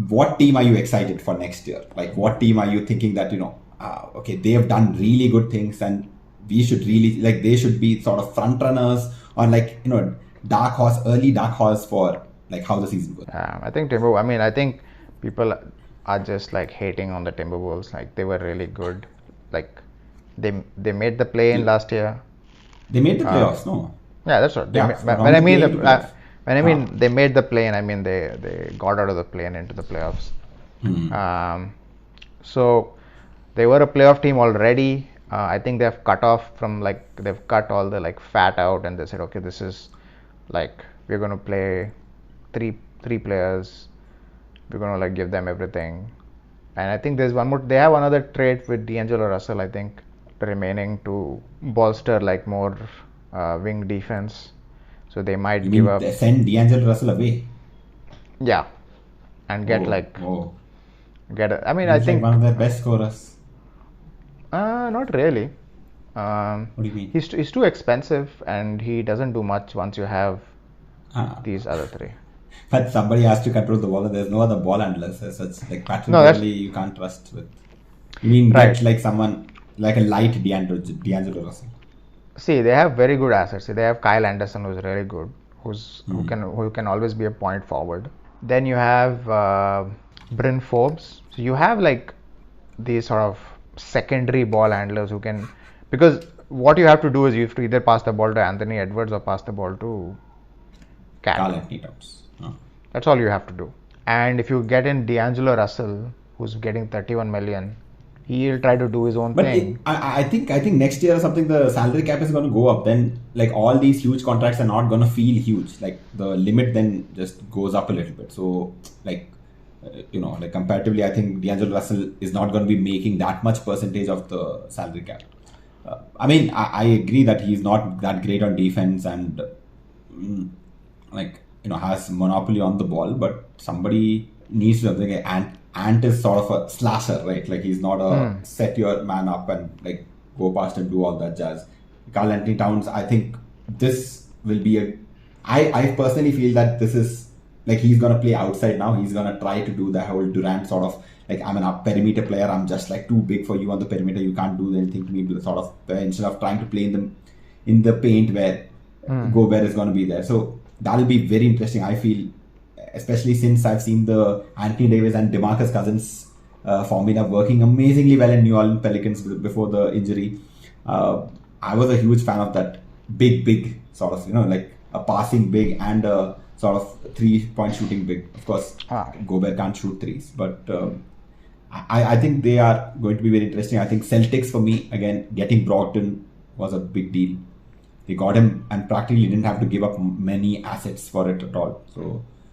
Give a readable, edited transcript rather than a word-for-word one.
what team are you excited for next year? Like, what team are you thinking that, okay, they have done really good things and we should really, like, they should be sort of front runners or like, early dark horse for like how the season goes. I think Timberwolves. I mean, I think people are just like hating on the Timberwolves. Like they were really good. Like they made the play-in last year. They made the playoffs, no? Yeah, that's what. When I mean they made the play-in, I mean they got out of the play-in into the playoffs. So they were a playoff team already. I think they've cut all the like fat out, and they said, okay, this is like we're going to play three players. We're going to like give them everything. And I think there's one more. They have another trade with D'Angelo Russell, I think, remaining to bolster like more wing defense. So they might give up. Send D'Angelo Russell away. Yeah, and get I mean, I think one of their best scorers. Not really. What do you mean? He's too expensive, and he doesn't do much once you have these other three. But somebody has to control the ball, and there's no other ball handlers as such. Like Patrick Beverley, you can't trust with. You mean right. Like someone like a light D'Angelo Russell? See, they have very good assets. They have Kyle Anderson, who's really good, who can always be a point forward. Then you have Bryn Forbes. So you have like these sort of secondary ball handlers who can, because what you have to do is you have to either pass the ball to Anthony Edwards or pass the ball to Karl Anthony Towns. That's all you have to do. And if you get in D'Angelo Russell, who's getting 31 million, he'll try to do his own thing. I think next year or something the salary cap is going to go up. Then like all these huge contracts are not going to feel huge. Like the limit then just goes up a little bit. So like like comparatively, I think D'Angelo Russell is not going to be making that much percentage of the salary cap. I mean, I agree that he's not that great on defense and has monopoly on the ball, but somebody needs to like Ant is sort of a slasher, right? Like he's not a set your man up and like go past and do all that jazz. Karl Anthony Towns, I think this will be I personally feel that this is like he's gonna play outside now. He's gonna try to do the whole Durant sort of like I'm a perimeter player. I'm just like too big for you on the perimeter. You can't do anything to me. Sort of instead of trying to play in the paint where Gobert is gonna be there. So that'll be very interesting. I feel, especially since I've seen the Anthony Davis and DeMarcus Cousins formula working amazingly well in New Orleans Pelicans before the injury. I was a huge fan of that big sort of like a passing big and a sort of 3-point shooting big. Of course, Gobert can't shoot threes, but I think they are going to be very interesting. I think Celtics for me again getting Brogdon was a big deal. They got him and practically didn't have to give up many assets for it at all. So